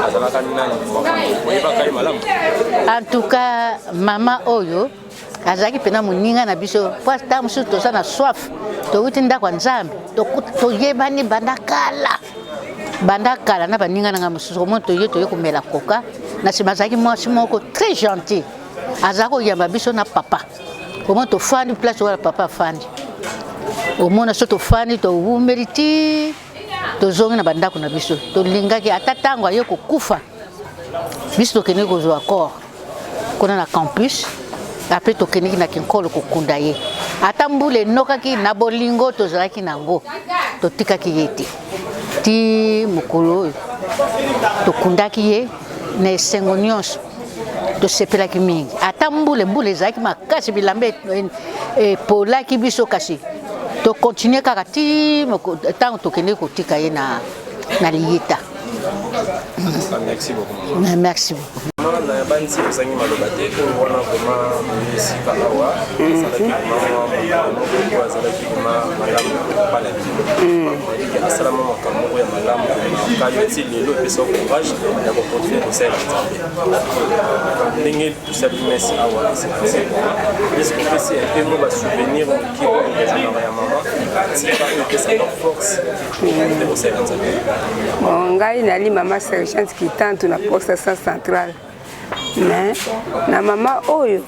azalaka nani oyebaka ye malamu
en tout cas mama oyo azalaki mpena moninga na biso po ata mosusu toza na soif touti ndako ya nzambe toyebani banda kala na baninga nanga mosusu omoi toye komela koka na nsima azalaki mwasi moko très gentil azalaki koyamba biso na papa omoi tofandi place wala papa afandi omona so tofandi towumeli ti tozongi na bandako na biso tolingaki ata ntango aye kokufa biso tokendeki kozwa corps kuna na campus après tokendeki na kinkolo kokunda ye ata mbula enokaki na bolingo tozalaki nango totikaki ye te ti mokolo oyo tokundaki ye na esengo nyonso tosepelaki mingi ata mbula ezalaki makasi bilamba epolaki biso kasi tokontinue kaka ti ntango tokendeki kotika ye na liyita.
Merci beaucoup.
Merci beaucoup.
Na banzi osangi maloba te wana vraiment esika awa salaki mama azalaki malamu pala ki asalama makambo ya malamu kaleti lelo epesa courage ya kocontinue kosala nzambe ndenge tosali mesi awa eske opesi mpemo basouvenir moki oezanaka ya mama tika epesaka force de kosala nzambe.
Ngai nali mama sergente Kitantu na poste centrale. Mais na mama oyo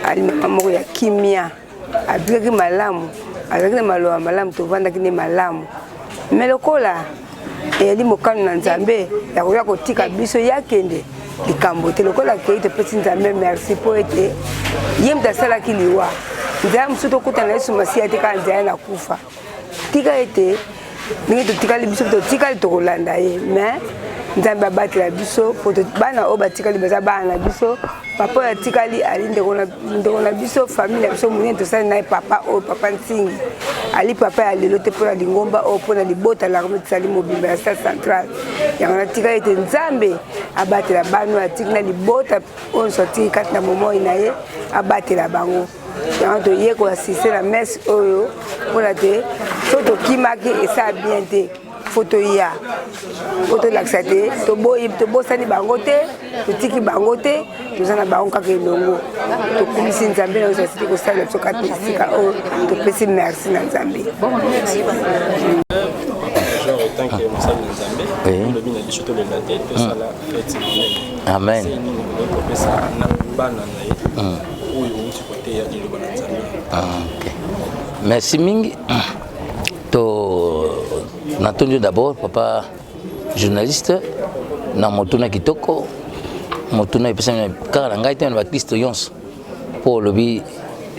ali mama moko ya kimia abiki malamu azaki na maloba malamu tovandaki ne malamu mais lokola eyali mokano na nzambe ya koya kotika biso yakende likambo te lokola kei topesi nzambe merci po ete ye moto asalaki liwa nzaya mosusu tokutana na yesu masiya te kaka nzaya na kufa tika ete ndenge totikali biso totikali tokolanda ye mais nzambe abatela biso bana oyo batikali baza bana na biso papa oyo atikali ali ndeko na biso famille na biso monene tosali naye papa oyo papa ntingi ali papa ya lelo te mpona lingomba oyo mpona libota l'armée tisali mobimba ya stade central yango natika ete nzambe abatela bano atiki na libota oyo nyonso atiki kati na momoi na ye abatela bango yango toye koasiste na mese oyo mpona te so tokimaki esala bien te fo toya po tolakisa te tobosani bango te totiki bango te toza na bango kaka elongo tokumisi nzambe na nyonso asili kosalela biso kati na esika oyo topesi merci na nzambe
Amen. Merci mingi. Natondio d'abord papa journaliste na motuna kitoko motuna epesa kaka na ngai te na bakristo yonso po lobi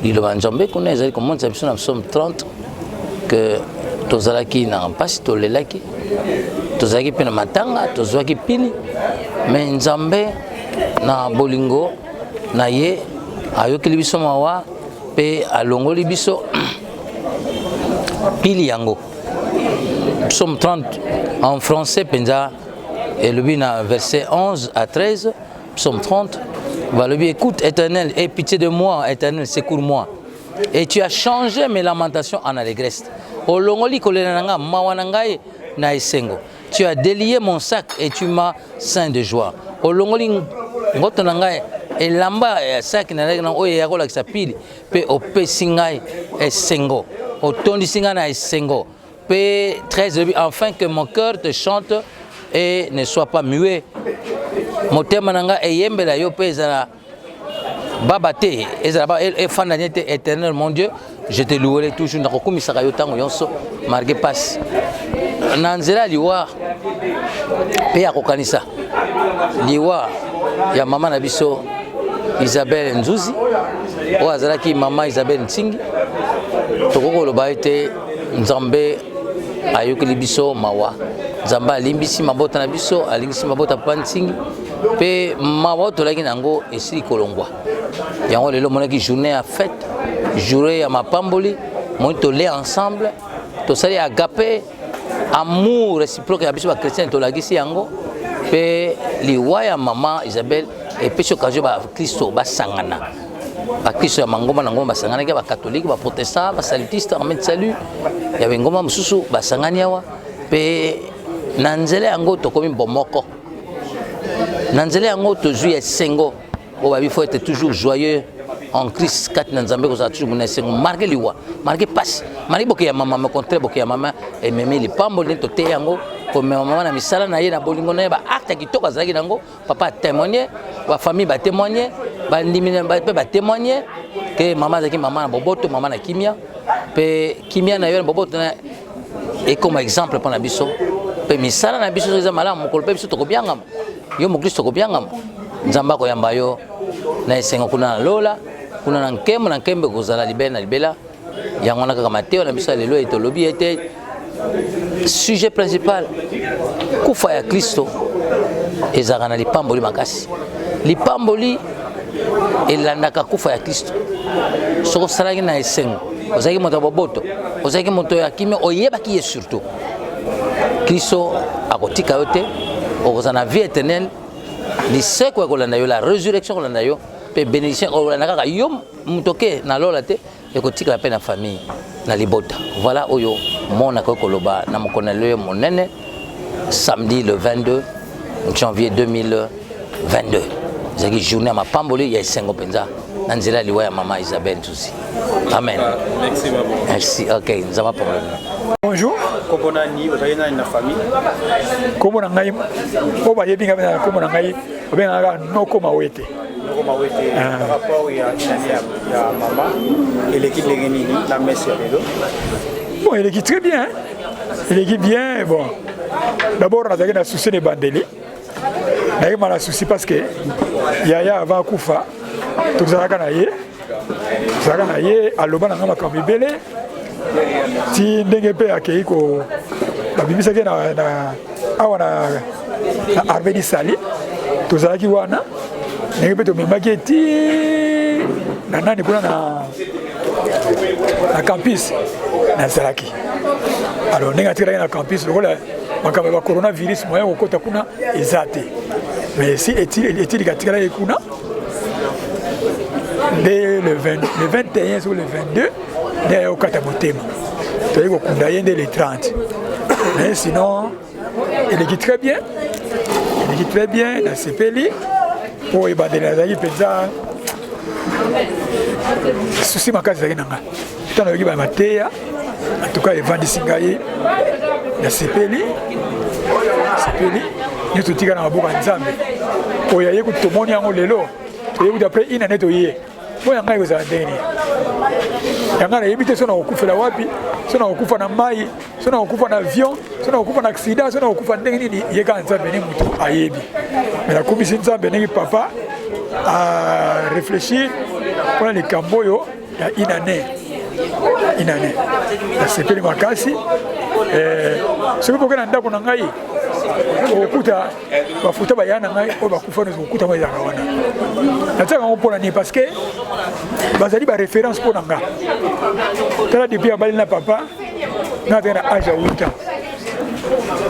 liloba nzambe kuna ezali komonisa biso na psaume 30 que tozalaki na mpasi tolelaki tozalaki mpe na matanga tozwaki pili me nzambe na bolingo na ye ayokeli biso mawa mpe alongoli biso pili yango. Psaume 30 en français, Penza, et le verset 11 à 13, Psaume 30, va le écoute éternel, aie pitié de moi, éternel, secours-moi. Et tu as changé mes lamentations en allégresse. Tu as délié mon sac et tu m'as ceint de joie. Et lamba sac na oye yakola kisapili pe opesingai esengo otondi singa na esengo. P13, afin que mon cœur te chante et ne soit pas muet. Motemananga et yembela yo pezala babate ezala et fandanete éternel mon Dieu, je te louerai toujours na kokumisaka yo tango yonso marqué passe. Nanzela liwa pe ya kokanisa. Liwa ya mama na biso Isabelle Nzuzi o azalaki mama Isabelle Ntingi tokoko loba ete Nzambe ayokeli biso mawa Nzamba alimbisi mabota na biso alingisi mabota papa Ntingi pe mawa tolaki nango esili kolongwa yango lelo monaki journée à fête journée ya mapamboli moi tolé ensemble tosali agape amour réciproque ya biso ba chrétien tolakisi yango pe liwa ya mama Isabelle et pe occasion ba Kristo basangana ba Kristo ya mangoma na ngoma basangana ke ba catholique ba protestant ba salutiste en salut ya ngoma mususu basangani awa pe nanzele yango tokomi bomoko nanzele yango tozui esengo o ba faut être toujours joyeux en Christ kat nanzambe ko za toujours mona esengo marqué liwa marqué passe marqué boke ya mama me contre boke ya mama et meme li pambo ne to te yango comme maman na misala na ye na bolingo na ba acte kitoko azaki nango papa témoigner ba famille ba témoigner ba ndimina ba témoigner que maman azaki maman na boboto maman na kimia pe kimia na yo na boboto na et comme exemple pour na biso pe misala na biso za malamu ko pe biso to ko bianga yo mo Kristo ko bianga nzamba ko yamba yo na esengo kuna lola kuna na nkembe kozala libela na libela yango na kaka mateo na biso lelo etolobi ete sujet principal kufa ya Kristo ezaka na lipamboli makasi lipamboli elandaka kufa ya Kristo soko salaki na esengo ozaki moto boboto ozaki moto ya kimia oyebaki ye surtout Kristo akotika yo te okozana vie éternelle liseko ekolanda yo la résurrection ekolanda yo pe bénédiction ekolanda kaka yo mutoke na lola te ekotika pe na famille na libota. Voilà oyo mona koloba na mokonelo monene samedi le 22 janvier 2022. Zaki journée à mapamboli ya esengo penza na nzela liwa ya mama Isabelle Nzuzi. Amen.
Merci maman.
Merci. OK, nous avons problème.
Bonjour. Komona ni ozayina na famille.
Komona ngai ko ba yebi ngabena komona ngai obenga noko mawete.
Noko mawete par rapport ya maman et l'équipe de Genini la messe ya lelo.
Bon, il est très bien. Il est bien bon. D'abord on a eu un souci de bandeli. Mais on a un souci parce que Yaya avant kufa tout ça kana ye. Ça kana ye aloba na ngama kamibele. Ti ndenge pe akei ko babibisa ke na awana arbe di sali tozalaki wana ndenge pe to memaki ti na nani kuna na campus nazalaki alors ndenge atikaki na campus lokola makambo ya coronavirus moyen kokota kuna eza te mais si étude katikala kuna dès le 21 sur le 22 nde okata motema toyei kokunda ye nde le 30 mais sinon eleki très bien nasepeli po ebandeli nazalaki mpenza susi makasi ezalaki na nga ntango nayoki bamateya en tout cas evandisi ngai nasepeli nyonso totika na maboko ya nzambe oyo aye kuti tomoni yango lelo toyebi kuti apres une année toye mpo ya ngai kozala ndenge nini yanga nayebi te so na kokufela wapi so na kokufa na mai so na kokufa na avion so na kokufa na accident so na kokufa ndenge nini yeka nzambe ne moto ayebi me nakumisi nzambe ndenge papa arefléchir mpona likambo oyo ya une année nasepeli makasi soki poke na ndako na ngai okuta bafuta baya na ngai oyo bakufa nozo kokuta ngo ezalaka wana natiaka yango mpona nini parce que bazali baréférence mpo na nga tala depuis abali na papa nga azali na age ya 8 ans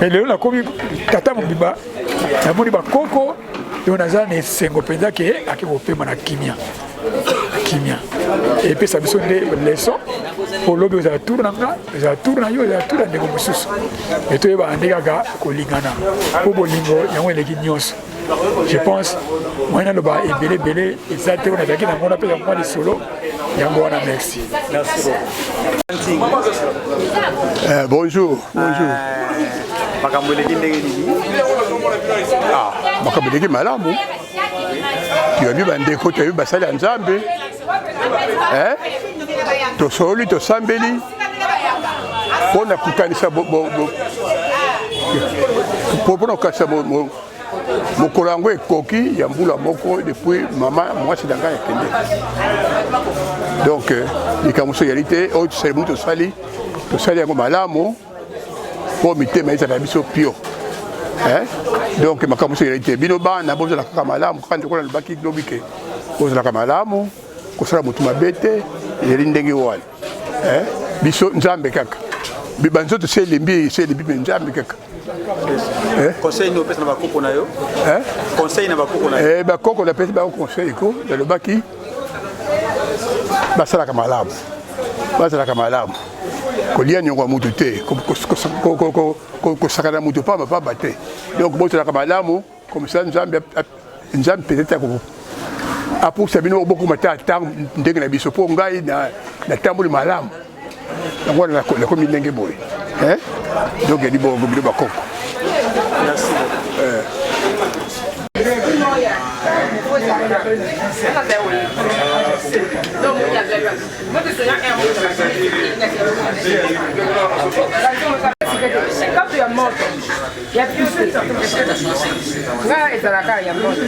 mais lelo nakomi tata mobimba namoni bakoko oyo nazala na esengo mpenza ke ake kopema na kimia epesa biso nde leson po lobi ozala tour na nga ozala tour na yo ozala tour na ndeko mosusu me toyeba nde kaka kolingana mpo bolingo yango eleki nyonso je pense moyen naloba ebele eza te oyo nazalaki nango napesa mwa lisolo yango wana merci.
Bonjour.
makambo eleki ndenge nini?
Makambo eleki malamu toyebi bandeko toyebi basali ya nzambe tosoli tosambeli mpona kukanisa mpona kokanisa mokolo yango ekoki ya mbula moko depuis mama mwasi na ngai akende donc likambo so yali te oyo tosali muni tosali yango malamu mpo mitema ezala biso pio donc makambo so yali te bino bana bozala kaka malamu kaka ndeko nalobaki lobi ke bozalaka malamu kosala motu mabe te ezali ndenge wana biso nzambe kaka banzoto se elembi me nzambe kaka
conseil no pesa na bakoko na yo conseil na bakoko na yo
bakoko na pesa ba conseil ko nalobaki basalaka malamu kolia nyongo ya mutu te kosakana mutu pamba te donc bozalaka malamu comme ça nzambe peut-être apusa bino obokoma te atango ndenge na biso mpo ngai natamboli malamu yango wana nakomi ndenge boye donc yali bongo bino bakoko.
Quand tu as monté, il y a plus de temps. Là, il y a la moto.